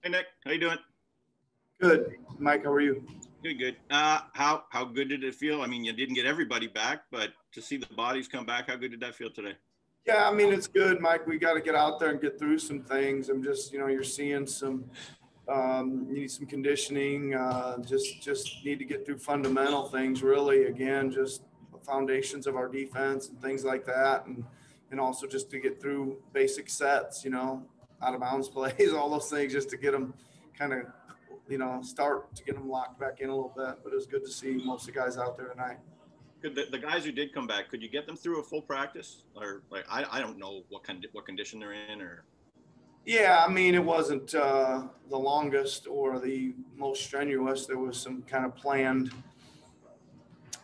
Hey Nick, how you doing? Good. Mike, how are you? Good, good. How good did it feel? I mean, you didn't get everybody back, but to see the bodies come back, how good did that feel today? Yeah, I mean, it's good, Mike. We got to get out there and get through some things. I'm just, you're seeing some, you need some conditioning. Just need to get through fundamental things, really. Again, just foundations of our defense and things like that, and also just to get through basic sets, out of bounds plays, all those things, just to get them kind of, start to get them locked back in a little bit. But it was good to see most of the guys out there tonight. Could the guys who did come back, could you get them through a full practice, or like I don't know what condition they're in, or Yeah, I mean, it wasn't the longest or the most strenuous. There was some kind of planned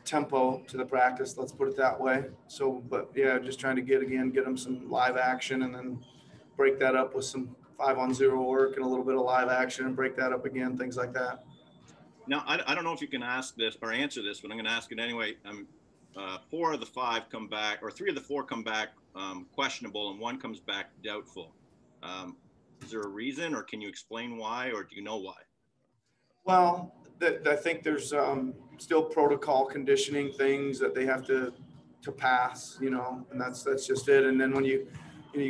tempo to the practice, let's put it that way. So, but yeah, just trying to get them some live action and then break that up with some 5-on-0 work and a little bit of live action and break that up again, things like that. now I don't know if you can ask this or answer this, but I'm going to ask it anyway. 4 of the 5 come back, or 3 of the 4 come back questionable, and 1 comes back doubtful. Is there a reason, or can you explain why, or do you know why? Well, I think there's still protocol conditioning things that they have to pass, and that's just it. And then when you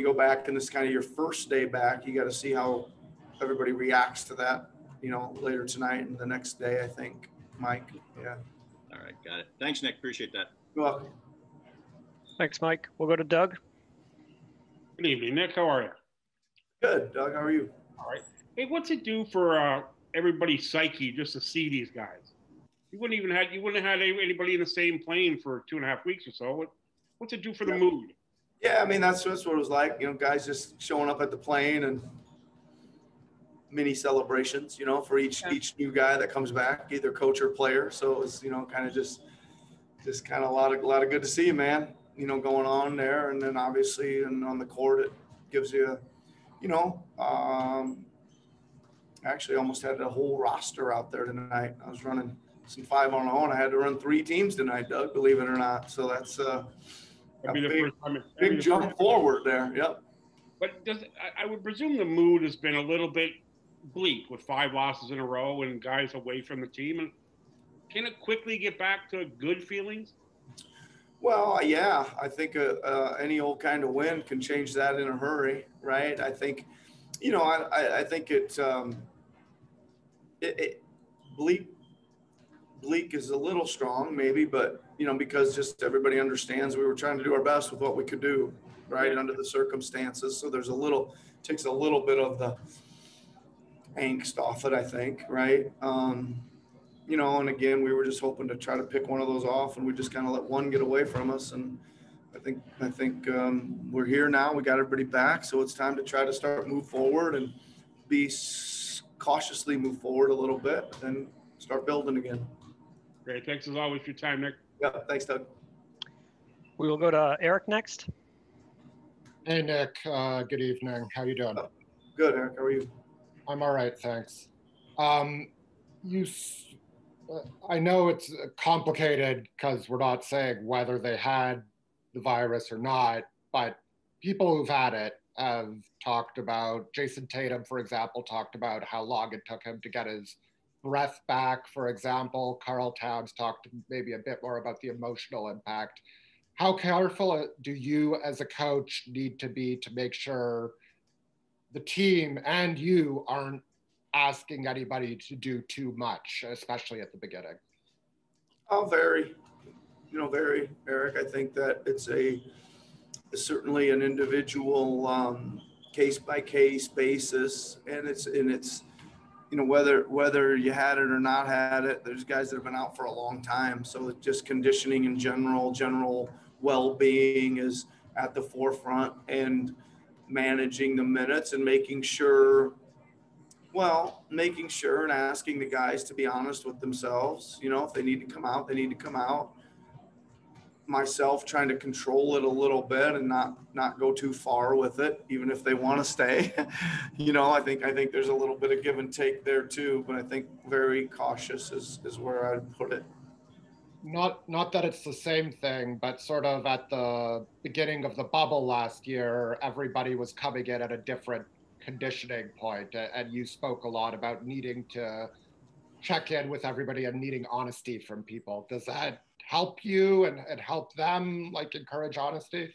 go back and this kind of your first day back, you got to see how everybody reacts to that, later tonight and the next day, I think, Mike. Yeah. All right, got it. Thanks, Nick. Appreciate that. You're welcome. Thanks, Mike. We'll go to Doug. Good evening, Nick. How are you? Good, Doug. How are you? All right. Hey, what's it do for everybody's psyche just to see these guys? You wouldn't have had anybody in the same plane for 2.5 weeks or so. What's it do for the mood? Yeah, I mean, that's what it was like. Guys just showing up at the plane and mini celebrations, for each new guy that comes back, either coach or player. So it was, kind of just kind of a lot of good to see, man. Going on there, and then obviously, and on the court, it gives you, actually almost had a whole roster out there tonight. I was running some 5-on-0. I had to run 3 teams tonight, Doug, believe it or not. So that's a big jump forward there. Yep. But I would presume the mood has been a little bit bleak with 5 losses in a row and guys away from the team. And can it quickly get back to good feelings? Well, yeah, I think any old kind of win can change that in a hurry, right? I think, I think bleak is a little strong maybe, but, because just everybody understands we were trying to do our best with what we could do, right, under the circumstances. So there's takes a little bit of the angst off it, I think, right? And again, we were just hoping to try to pick one of those off, and we just kind of let one get away from us. And I think we're here now. We got everybody back, so it's time to try to start move forward and cautiously move forward a little bit, and start building again. Great, thanks as always for your time, Nick. Yeah, thanks, Doug. We will go to Eric next. Hey, Nick. Good evening. How you doing? Good, Eric. How are you? I'm all right, thanks. I know it's complicated because we're not saying whether they had the virus or not, but people who've had it have talked about, Jason Tatum, for example, talked about how long it took him to get his breath back, for example. Karl Towns talked maybe a bit more about the emotional impact. How careful do you as a coach need to be to make sure the team and you aren't asking anybody to do too much, especially at the beginning? Oh, very, Eric. I think that it's certainly an individual case by case basis, and it's whether you had it or not had it. There's guys that have been out for a long time, so just conditioning in general well-being is at the forefront, and managing the minutes and making sure and asking the guys to be honest with themselves. If they need to come out, they need to come out. Myself trying to control it a little bit and not go too far with it, even if they want to stay. I think there's a little bit of give and take there too, but I think very cautious is where I'd put it. Not that it's the same thing, but sort of at the beginning of the bubble last year, everybody was coming in at a different conditioning point, and you spoke a lot about needing to check in with everybody and needing honesty from people. Does that help you and help them, like encourage honesty?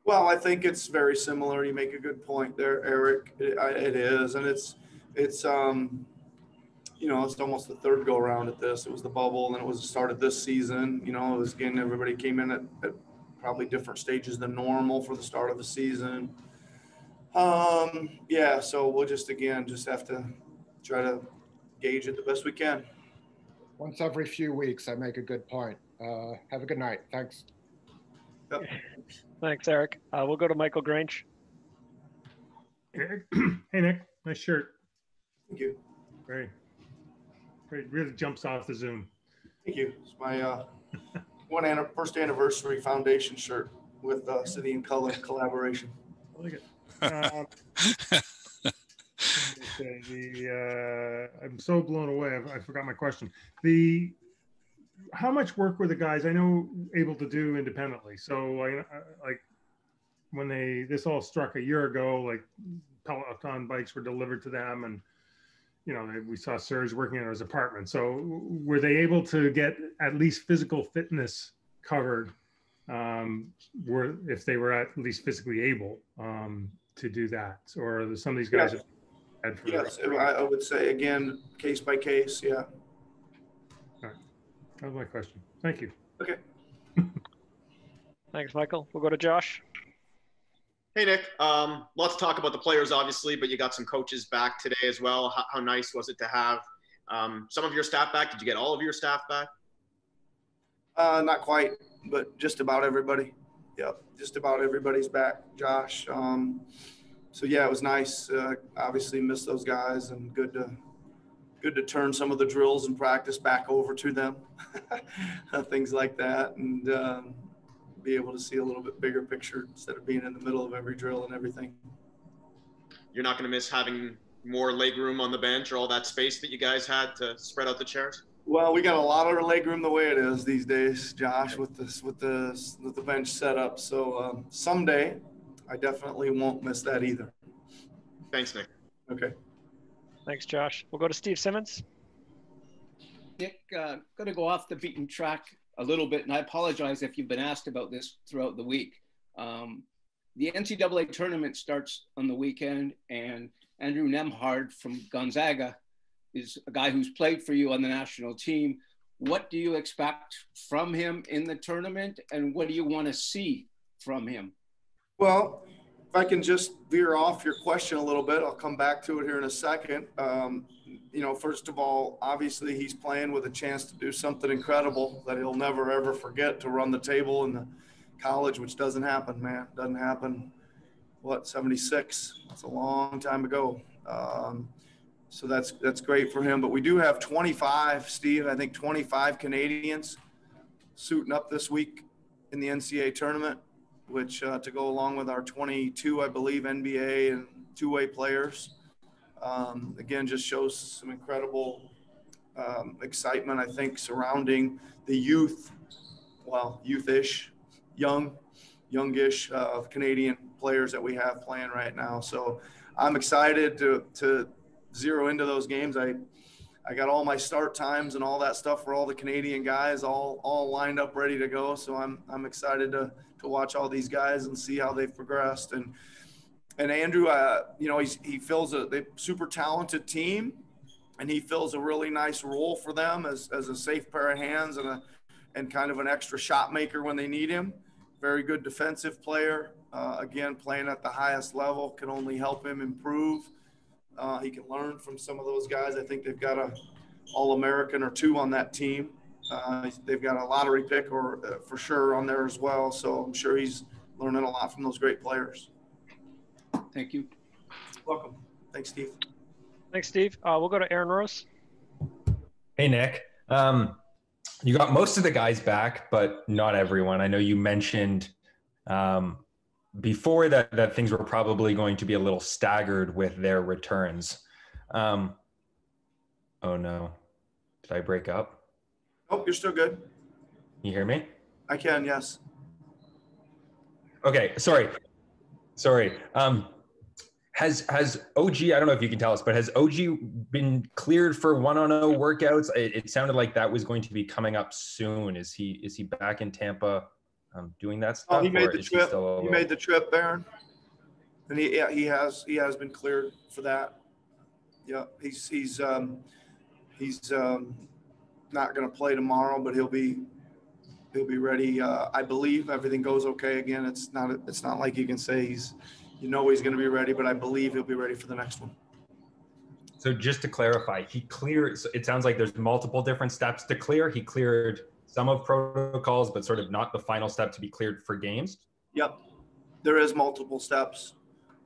Well, I think it's very similar. You make a good point there, Eric. It is, and it's it's almost the third go around at this. It was the bubble, and then it was the start of this season. It was again, everybody came in at probably different stages than normal for the start of the season. Yeah, so we'll just have to try to gauge it the best we can. Once every few weeks, I make a good point. Have a good night. Thanks. Yep. Thanks, Eric. We'll go to Michael Grange. Eric, hey Nick, nice shirt. Thank you. Very, really jumps off the Zoom. Thank you. It's my first anniversary foundation shirt with City and Color collaboration. I like it. I'm so blown away. I forgot my question. How much work were the guys I know able to do independently? So I like when this all struck a year ago, like Peloton bikes were delivered to them, and we saw Serge working in his apartment. So were they able to get at least physical fitness covered? If they were at least physically able to do that, or some of these guys? Yes, I would say again, case by case. Yeah. All right. That was my question. Thank you. Okay. Thanks, Michael. We'll go to Josh. Hey, Nick. Lots to talk about the players, obviously, but you got some coaches back today as well. How nice was it to have some of your staff back? Did you get all of your staff back? Not quite, but just about everybody. Yep, just about everybody's back, Josh. So yeah, it was nice. Obviously missed those guys, and good to turn some of the drills and practice back over to them, things like that, and be able to see a little bit bigger picture instead of being in the middle of every drill and everything. You're not going to miss having more leg room on the bench or all that space that you guys had to spread out the chairs? Well, we got a lot of leg room the way it is these days, Josh, with the bench setup. So someday, I definitely won't miss that either. Thanks, Nick. Okay. Thanks, Josh. We'll go to Steve Simmons. Nick, going to go off the beaten track a little bit, and I apologize if you've been asked about this throughout the week. The NCAA tournament starts on the weekend, and Andrew Nembhard from Gonzaga is a guy who's played for you on the national team. What do you expect from him in the tournament, and what do you want to see from him? Well, if I can just veer off your question a little bit, I'll come back to it here in a second. First of all, obviously he's playing with a chance to do something incredible that he'll never, ever forget, to run the table in the college, which doesn't happen, man. Doesn't happen. 76? That's a long time ago. So that's great for him. But we do have 25, Steve, I think 25 Canadians suiting up this week in the NCAA tournament, which to go along with our 22, I believe, NBA and two-way players. Again, just shows some incredible excitement, I think, surrounding the youth-ish, youngish Canadian players that we have playing right now. So I'm excited to zero into those games. I got all my start times and all that stuff for all the Canadian guys all lined up, ready to go. So I'm excited to watch all these guys and see how they've progressed. And Andrew, he fills a super talented team, and he fills a really nice role for them as a safe pair of hands and kind of an extra shot maker when they need him. Very good defensive player. Again, playing at the highest level can only help him improve. He can learn from some of those guys. I think they've got a All-American or two on that team. They've got a lottery pick for sure on there as well. So I'm sure he's learning a lot from those great players. Thank you. Welcome. Thanks, Steve. Thanks, Steve. We'll go to Aaron Rose. Hey, Nick. You got most of the guys back, but not everyone. I know you mentioned before that things were probably going to be a little staggered with their returns. Oh, no. Did I break up? Nope, you're still good. Can you hear me? I can, yes. Okay, sorry. Has OG, I don't know if you can tell us, but has OG been cleared for 1-on-0 workouts? It sounded like that was going to be coming up soon. Is he back in Tampa doing that stuff? Oh, he made the is trip. still He made the trip, Baron. And he has been cleared for that. Yeah, he's not going to play tomorrow, but he'll be ready. I believe everything goes okay. Again, it's not like you can say he's going to be ready, but I believe he'll be ready for the next one. So just to clarify, he cleared. So it sounds like there's multiple different steps to clear. He cleared some of protocols, but sort of not the final step to be cleared for games. Yep, there is multiple steps.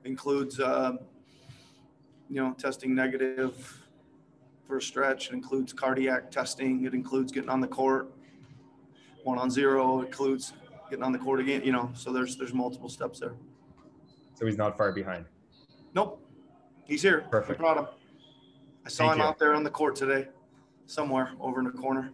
Includes testing negative for a stretch. It includes cardiac testing. It includes getting on the court 1-on-0. It includes getting on the court again. So there's multiple steps there. So he's not far behind. Nope, he's here. Perfect. I brought him. I saw Thank him you. out there on the court today, somewhere over in the corner.